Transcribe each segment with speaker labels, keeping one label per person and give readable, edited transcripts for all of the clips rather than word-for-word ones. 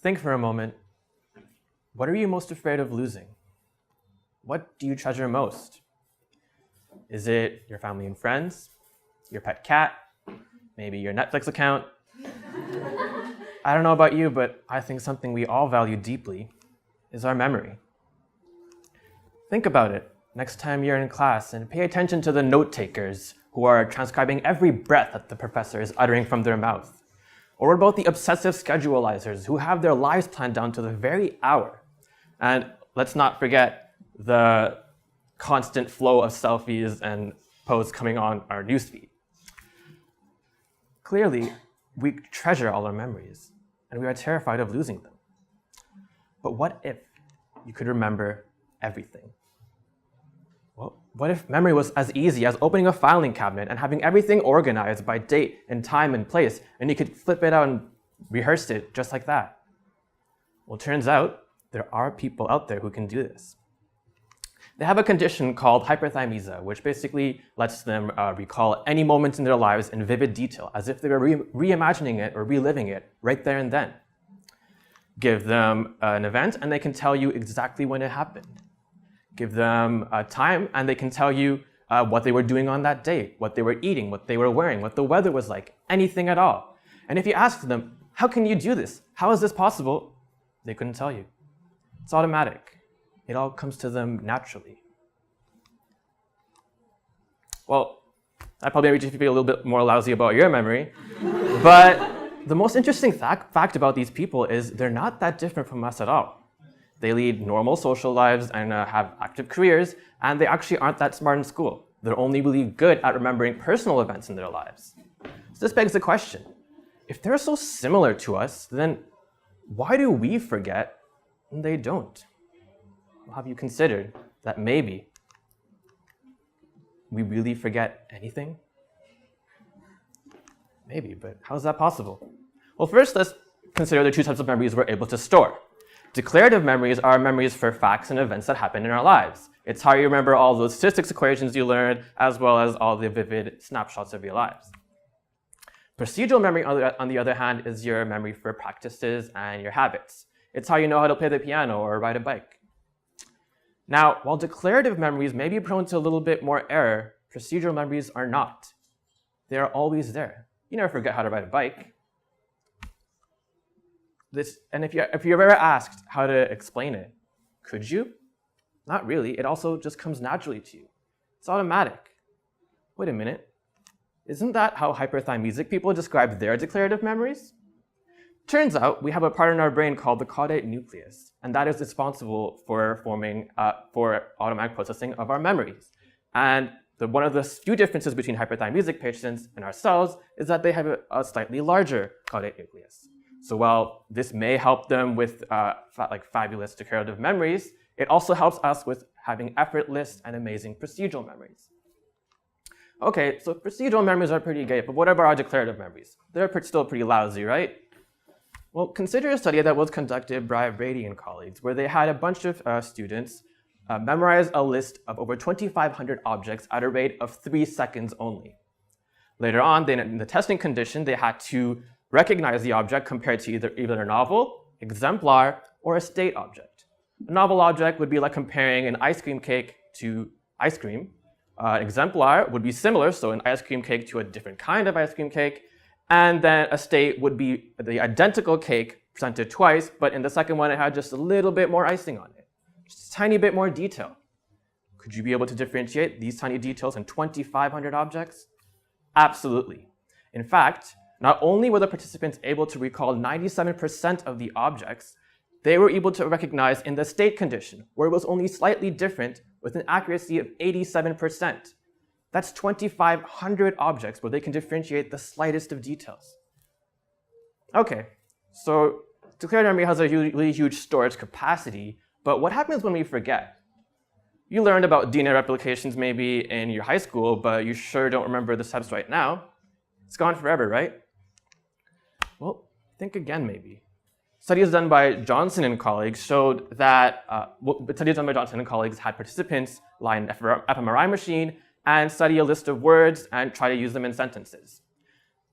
Speaker 1: Think for a moment. What are you most afraid of losing? What do you treasure most? Is it your family and friends? Your pet cat? Maybe your Netflix account? I don't know about you, but I think something we all value deeply is our memory. Think about it next time you're in class and pay attention to the note takers who are transcribing every breath that the professor is uttering from their mouth. Or what about the obsessive schedulizers who have their lives planned down to the very hour? And let's not forget the constant flow of selfies and posts coming on our newsfeed. Clearly, we treasure all our memories, and we are terrified of losing them. But what if you could remember everything? Well, what if memory was as easy as opening a filing cabinet and having everything organized by date and time and place, and you could flip it out and rehearse it just like that? Well, it turns out there are people out there who can do this. They have a condition called hyperthymesia, which basically lets them recall any moments in their lives in vivid detail, as if they were reimagining it or reliving it right there and then. Give them an event, and they can tell you exactly when it happened. Give them a time, and they can tell you what they were doing on that day, what they were eating, what they were wearing, what the weather was like, anything at all. And if you ask them, how can you do this? How is this possible? They couldn't tell you. It's automatic. It all comes to them naturally. Well, that probably makes you feel a little bit more lousy about your memory, but the most interesting fact about these people is they're not that different from us at all. They lead normal social lives and have active careers, and they actually aren't that smart in school. They're only really good at remembering personal events in their lives. So this begs the question, if they're so similar to us, then why do we forget and they don't? Well, have you considered that maybe we really forget anything? Maybe, but how is that possible? Well, first, let's consider the two types of memories we're able to store. Declarative memories are memories for facts and events that happen in our lives. It's how you remember all those statistics equations you learned, as well as all the vivid snapshots of your lives. Procedural memory, on the other hand, is your memory for practices and your habits. It's how you know how to play the piano or ride a bike. Now, while declarative memories may be prone to a little bit more error, procedural memories are not. They are always there. You never forget how to ride a bike. And if you're ever asked how to explain it, could you? Not really. It also just comes naturally to you. It's automatic. Wait a minute. Isn't that how hyperthymetic people describe their declarative memories? Turns out we have a part in our brain called the caudate nucleus, and that is responsible for for automatic processing of our memories. And one of the few differences between hyperthymetic patients and ourselves is that they have a slightly larger caudate nucleus. So while this may help them with fabulous declarative memories, it also helps us with having effortless and amazing procedural memories. Okay, so procedural memories are pretty great, but what about our declarative memories? They're still pretty lousy, right? Well, consider a study that was conducted by Brady and colleagues, where they had a bunch of students memorize a list of over 2,500 objects at a rate of 3 seconds only. Later on, in the testing condition, they had to recognize the object compared to either a novel, exemplar, or a state object. A novel object would be like comparing an ice cream cake to ice cream. An exemplar would be similar, so an ice cream cake to a different kind of ice cream cake. And then a state would be the identical cake presented twice, but in the second one, it had just a little bit more icing on it. Just a tiny bit more detail. Could you be able to differentiate these tiny details in 2,500 objects? Absolutely. In fact, not only were the participants able to recall 97% of the objects, they were able to recognize in the state condition, where it was only slightly different with an accuracy of 87%. That's 2,500 objects where they can differentiate the slightest of details. Okay, so declarative memory has a really huge storage capacity, but what happens when we forget? You learned about DNA replications maybe in your high school, but you sure don't remember the steps right now. It's gone forever, right? Well, think again maybe. Studies done by Johnson and colleagues showed that had participants lie in an fMRI machine and study a list of words and try to use them in sentences.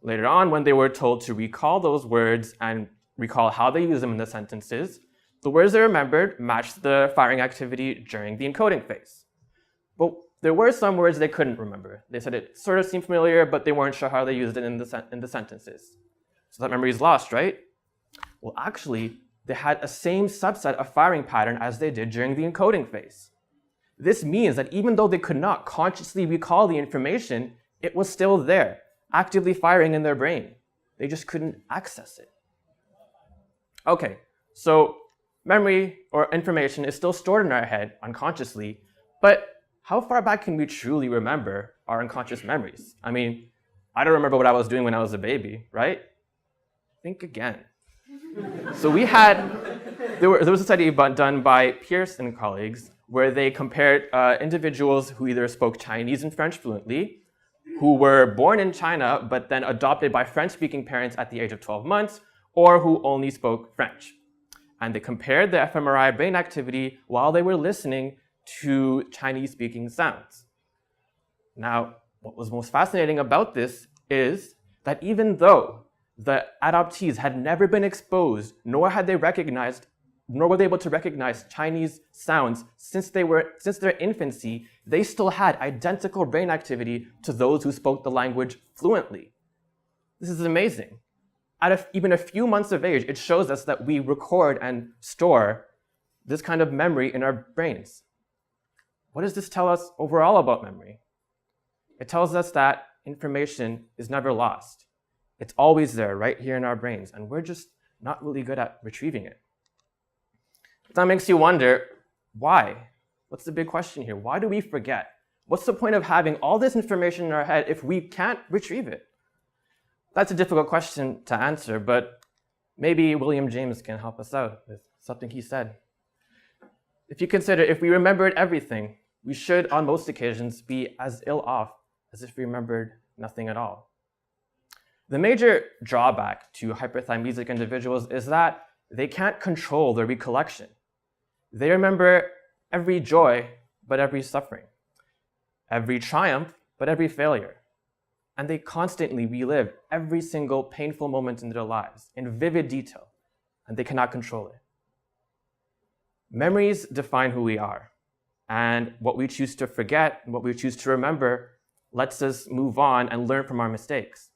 Speaker 1: Later on, when they were told to recall those words and recall how they use them in the sentences, the words they remembered matched the firing activity during the encoding phase. But there were some words they couldn't remember. They said it sort of seemed familiar, but they weren't sure how they used it in the sentences. So that memory is lost, right? Well, actually, they had a same subset of firing pattern as they did during the encoding phase. This means that even though they could not consciously recall the information, it was still there, actively firing in their brain. They just couldn't access it. Okay, so memory or information is still stored in our head unconsciously, but how far back can we truly remember our unconscious memories? I mean, I don't remember what I was doing when I was a baby, right? Think again. So there was a study done by Pierce and colleagues where they compared individuals who either spoke Chinese and French fluently, who were born in China but then adopted by French-speaking parents at the age of 12 months, or who only spoke French. And they compared the fMRI brain activity while they were listening to Chinese-speaking sounds. Now, what was most fascinating about this is that even though the adoptees had never been exposed, nor were they able to recognize Chinese sounds since their infancy, they still had identical brain activity to those who spoke the language fluently. This is amazing. At even a few months of age, it shows us that we record and store this kind of memory in our brains. What does this tell us overall about memory? It tells us that information is never lost. It's always there, right here in our brains, and we're just not really good at retrieving it. That makes you wonder, why? What's the big question here? Why do we forget? What's the point of having all this information in our head if we can't retrieve it? That's a difficult question to answer, but maybe William James can help us out with something he said. If you consider, if we remembered everything, we should, on most occasions, be as ill off as if we remembered nothing at all. The major drawback to hyperthymetic individuals is that they can't control their recollection. They remember every joy, but every suffering, every triumph, but every failure. And they constantly relive every single painful moment in their lives in vivid detail, and they cannot control it. Memories define who we are, and what we choose to forget and what we choose to remember lets us move on and learn from our mistakes.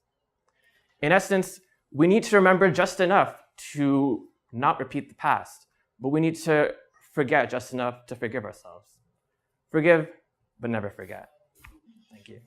Speaker 1: In essence, we need to remember just enough to not repeat the past, but we need to forget just enough to forgive ourselves. Forgive, but never forget. Thank you.